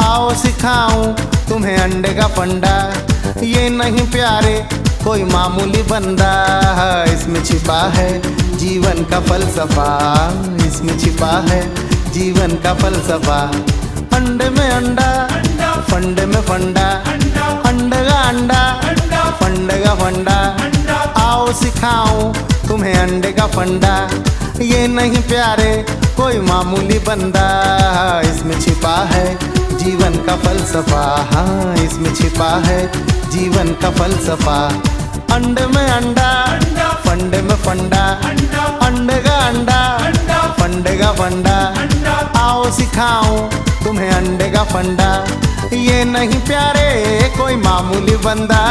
आओ सिखाऊं तुम्हें अंडे का फंडा। ये नहीं प्यारे कोई मामूली बंदा, इसमें छिपा है जीवन का फलसफा, इसमें छिपा है जीवन का फलसफा। अंडे में अंडा, फंडे में फंडा, अंडे का अंडा, फंडे का फंडा। आओ सिखाऊं तुम्हें अंडे का फंडा। ये नहीं प्यारे कोई मामूली बंदा, इसमें छिपा है जीवन का फलसफा, हाँ इसमें छिपा है जीवन का फलसफा। अंडे में अंडा, फंडे में फंडा, अंडे का अंडा, फंडे का फंडा। आओ सिखाऊं तुम्हें अंडे का फंडा। ये नहीं प्यारे कोई मामूली बंदा।